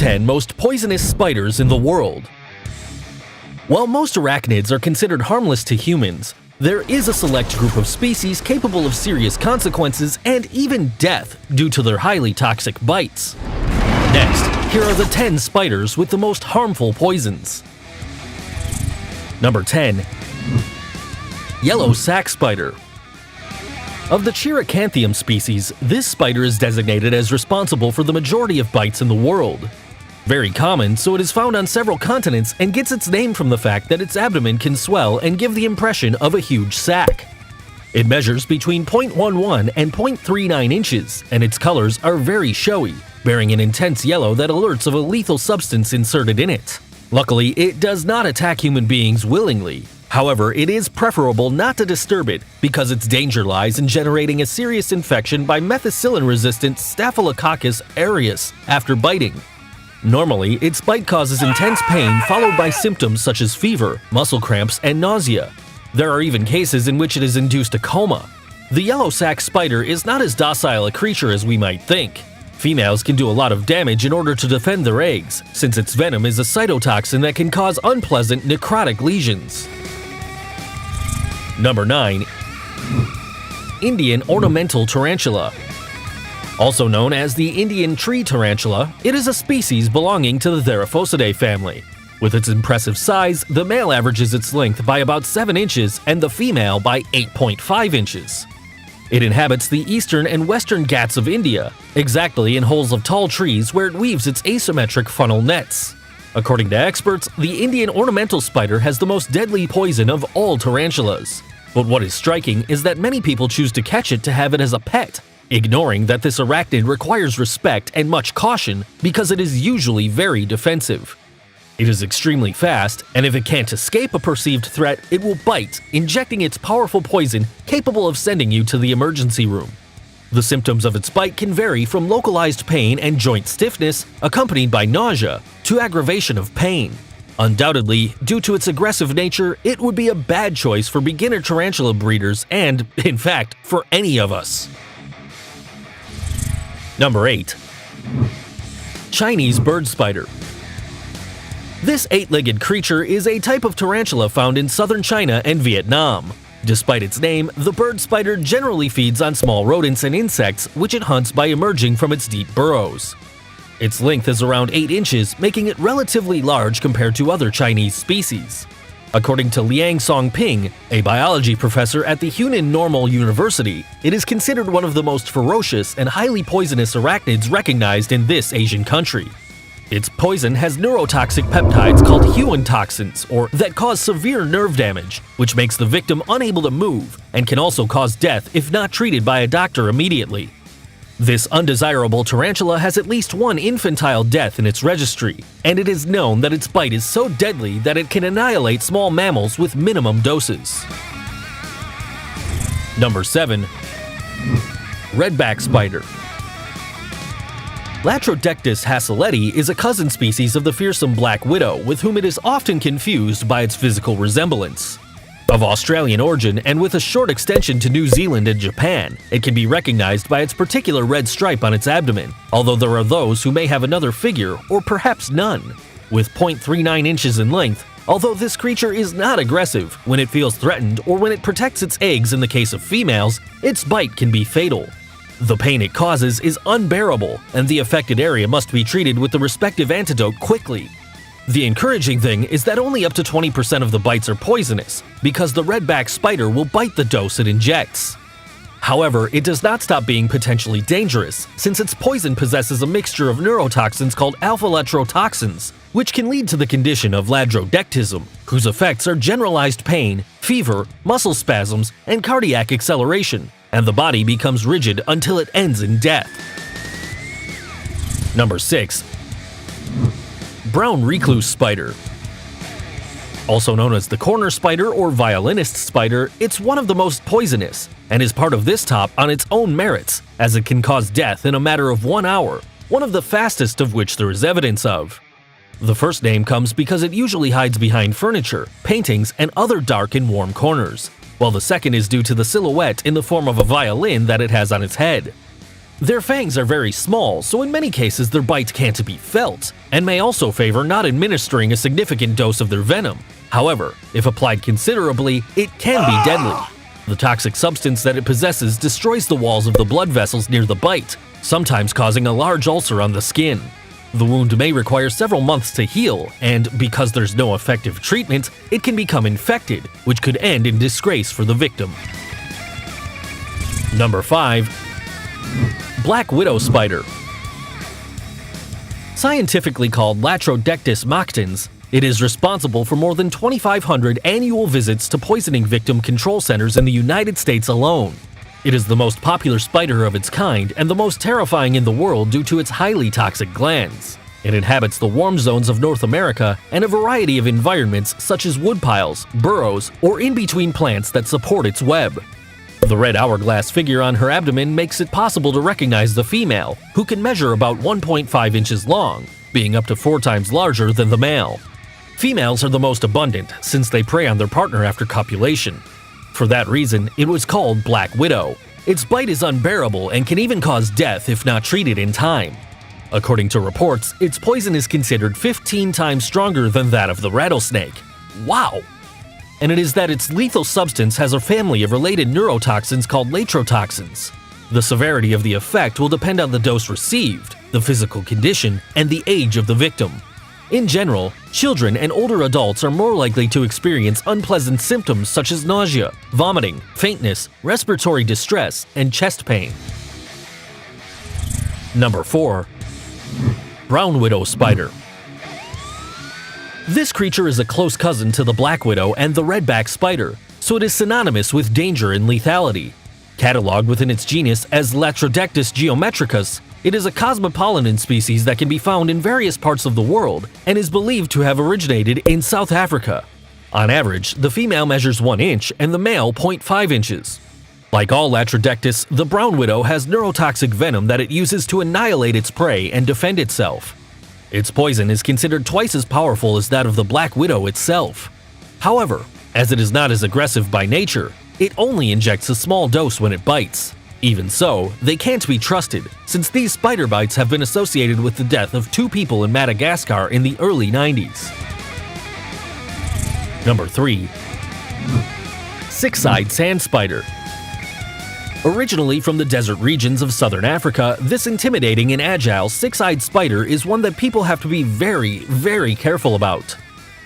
10 most poisonous spiders in the world. While most arachnids are considered harmless to humans, there is a select group of species capable of serious consequences and even death due to their highly toxic bites. Next, here are the 10 spiders with the most harmful poisons. Number 10. Yellow sac spider. Of the Chiracanthium species, this spider is designated as responsible for the majority of bites in the world. Very common, so it is found on several continents and gets its name from the fact that its abdomen can swell and give the impression of a huge sac. It measures between 0.11 and 0.39 inches, and its colors are very showy, bearing an intense yellow that alerts of a lethal substance inserted in it. Luckily, it does not attack human beings willingly. However, it is preferable not to disturb it because its danger lies in generating a serious infection by methicillin-resistant Staphylococcus aureus after biting. Normally, its bite causes intense pain followed by symptoms such as fever, muscle cramps, and nausea. There are even cases in which it has induced a coma. The yellow sac spider is not as docile a creature as we might think. Females can do a lot of damage in order to defend their eggs, since its venom is a cytotoxin that can cause unpleasant necrotic lesions. Number 9. Indian ornamental tarantula. Also known as the Indian tree tarantula, it is a species belonging to the Theraphosidae family. With its impressive size, the male averages its length by about 7 inches and the female by 8.5 inches. It inhabits the eastern and western Ghats of India, exactly in holes of tall trees where it weaves its asymmetric funnel nets. According to experts, the Indian ornamental spider has the most deadly poison of all tarantulas. But what is striking is that many people choose to catch it to have it as a pet, ignoring that this arachnid requires respect and much caution because it is usually very defensive. It is extremely fast, and if it can't escape a perceived threat, it will bite, injecting its powerful poison capable of sending you to the emergency room. The symptoms of its bite can vary from localized pain and joint stiffness, accompanied by nausea, to aggravation of pain. Undoubtedly, due to its aggressive nature, it would be a bad choice for beginner tarantula breeders and, in fact, for any of us. Number 8. Chinese bird spider. This 8-legged creature is a type of tarantula found in southern China and Vietnam. Despite its name, the bird spider generally feeds on small rodents and insects, which it hunts by emerging from its deep burrows. Its length is around 8 inches, making it relatively large compared to other Chinese species. According to Liang Songping, a biology professor at the Hunan Normal University, it is considered one of the most ferocious and highly poisonous arachnids recognized in this Asian country. Its poison has neurotoxic peptides called Huon toxins, or that cause severe nerve damage, which makes the victim unable to move and can also cause death if not treated by a doctor immediately. This undesirable tarantula has at least one infantile death in its registry, and it is known that its bite is so deadly that it can annihilate small mammals with minimum doses. Number 7. Redback spider. Latrodectus hasseleti is a cousin species of the fearsome black widow with whom it is often confused by its physical resemblance. Of Australian origin and with a short extension to New Zealand and Japan, it can be recognized by its particular red stripe on its abdomen, although there are those who may have another figure or perhaps none. With 0.39 inches in length, although this creature is not aggressive, when it feels threatened or when it protects its eggs in the case of females, its bite can be fatal. The pain it causes is unbearable, and the affected area must be treated with the respective antidote quickly. The encouraging thing is that only up to 20% of the bites are poisonous, because the redback spider will bite the dose it injects. However, it does not stop being potentially dangerous, since its poison possesses a mixture of neurotoxins called alpha-latrotoxins, which can lead to the condition of ladrodectism, whose effects are generalized pain, fever, muscle spasms, and cardiac acceleration, and the body becomes rigid until it ends in death. Number 6. Brown recluse spider. Also known as the corner spider or violinist spider, it's one of the most poisonous, and is part of this top on its own merits, as it can cause death in a matter of 1 hour, one of the fastest of which there is evidence of. The first name comes because it usually hides behind furniture, paintings, and other dark and warm corners, while the second is due to the silhouette in the form of a violin that it has on its head. Their fangs are very small, so in many cases their bite can't be felt, and may also favor not administering a significant dose of their venom. However, if applied considerably, it can be deadly. The toxic substance that it possesses destroys the walls of the blood vessels near the bite, sometimes causing a large ulcer on the skin. The wound may require several months to heal, and because there's no effective treatment, it can become infected, which could end in disgrace for the victim. Number 5. Black widow spider. Scientifically called Latrodectus mactans, it is responsible for more than 2,500 annual visits to poisoning victim control centers in the United States alone. It is the most popular spider of its kind and the most terrifying in the world due to its highly toxic glands. It inhabits the warm zones of North America and a variety of environments such as woodpiles, burrows, or in between plants that support its web. The red hourglass figure on her abdomen makes it possible to recognize the female, who can measure about 1.5 inches long, being up to 4 times larger than the male. Females are the most abundant since they prey on their partner after copulation. For that reason, it was called Black Widow. Its bite is unbearable and can even cause death if not treated in time. According to reports, its poison is considered 15 times stronger than that of the rattlesnake. Wow! And it is that its lethal substance has a family of related neurotoxins called latrotoxins. The severity of the effect will depend on the dose received, the physical condition, and the age of the victim. In general, children and older adults are more likely to experience unpleasant symptoms such as nausea, vomiting, faintness, respiratory distress, and chest pain. Number 4. Brown widow spider. This creature is a close cousin to the black widow and the redback spider, so it is synonymous with danger and lethality. Cataloged within its genus as Latrodectus geometricus, it is a cosmopolitan species that can be found in various parts of the world and is believed to have originated in South Africa. On average, the female measures 1 inch and the male 0.5 inches. Like all Latrodectus, the brown widow has neurotoxic venom that it uses to annihilate its prey and defend itself. Its poison is considered twice as powerful as that of the black widow itself. However, as it is not as aggressive by nature, it only injects a small dose when it bites. Even so, they can't be trusted, since these spider bites have been associated with the death of 2 people in Madagascar in the early 90s. Number 3. Six-eyed sand spider. Originally from the desert regions of southern Africa, this intimidating and agile six-eyed spider is one that people have to be very, very careful about.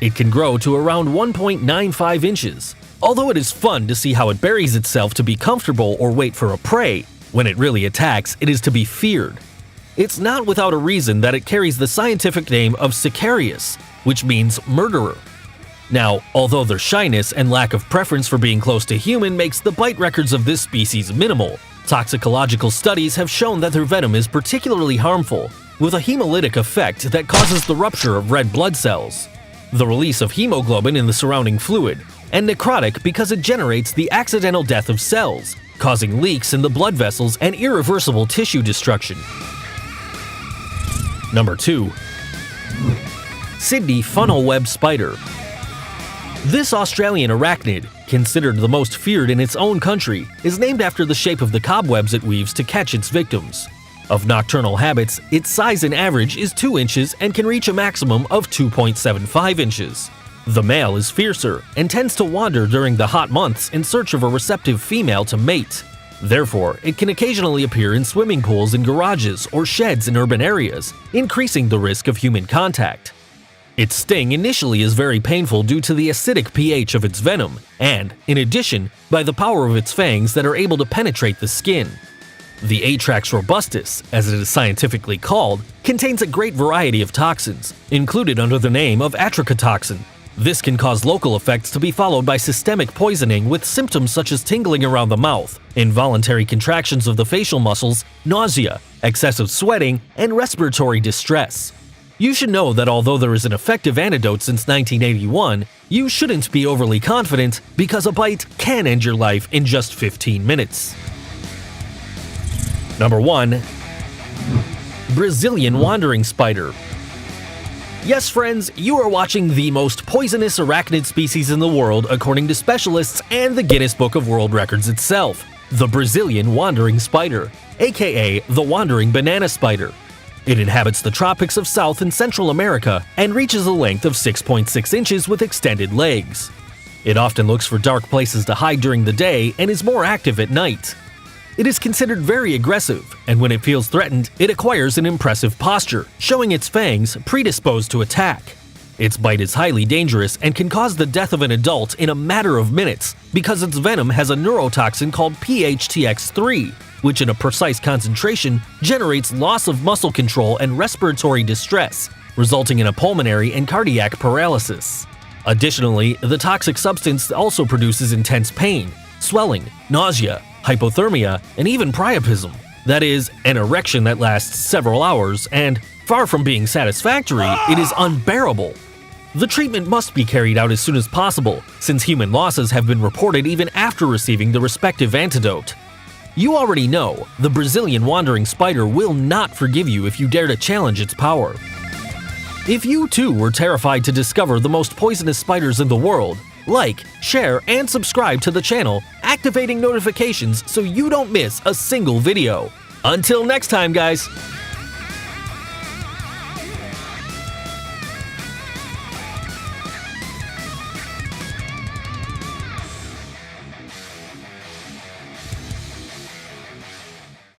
It can grow to around 1.95 inches. Although it is fun to see how it buries itself to be comfortable or wait for a prey, when it really attacks, it is to be feared. It's not without a reason that it carries the scientific name of Sicarius, which means murderer. Now, although their shyness and lack of preference for being close to human makes the bite records of this species minimal, toxicological studies have shown that their venom is particularly harmful, with a hemolytic effect that causes the rupture of red blood cells, the release of hemoglobin in the surrounding fluid, and necrotic because it generates the accidental death of cells, causing leaks in the blood vessels and irreversible tissue destruction. Number 2. Sydney funnel web spider. This Australian arachnid, considered the most feared in its own country, is named after the shape of the cobwebs it weaves to catch its victims. Of nocturnal habits, its size in average is 2 inches and can reach a maximum of 2.75 inches. The male is fiercer and tends to wander during the hot months in search of a receptive female to mate. Therefore, it can occasionally appear in swimming pools in garages or sheds in urban areas, increasing the risk of human contact. Its sting initially is very painful due to the acidic pH of its venom and, in addition, by the power of its fangs that are able to penetrate the skin. The Atrax robustus, as it is scientifically called, contains a great variety of toxins, included under the name of atracotoxin. This can cause local effects to be followed by systemic poisoning with symptoms such as tingling around the mouth, involuntary contractions of the facial muscles, nausea, excessive sweating, and respiratory distress. You should know that although there is an effective antidote since 1981, you shouldn't be overly confident because a bite can end your life in just 15 minutes. Number 1. Brazilian wandering spider. Yes, friends, you are watching the most poisonous arachnid species in the world according to specialists and the Guinness Book of World Records itself. The Brazilian wandering spider, aka the wandering banana spider. It inhabits the tropics of South and Central America and reaches a length of 6.6 inches with extended legs. It often looks for dark places to hide during the day and is more active at night. It is considered very aggressive, and when it feels threatened, it acquires an impressive posture, showing its fangs predisposed to attack. Its bite is highly dangerous and can cause the death of an adult in a matter of minutes because its venom has a neurotoxin called PHTX3, which in a precise concentration generates loss of muscle control and respiratory distress, resulting in a pulmonary and cardiac paralysis. Additionally, the toxic substance also produces intense pain, swelling, nausea, hypothermia, and even priapism. That is, an erection that lasts several hours and, far from being satisfactory, it is unbearable. The treatment must be carried out as soon as possible, since human losses have been reported even after receiving the respective antidote. You already know, the Brazilian wandering spider will not forgive you if you dare to challenge its power. If you too were terrified to discover the most poisonous spiders in the world, like, share, and subscribe to the channel, activating notifications so you don't miss a single video. Until next time, guys!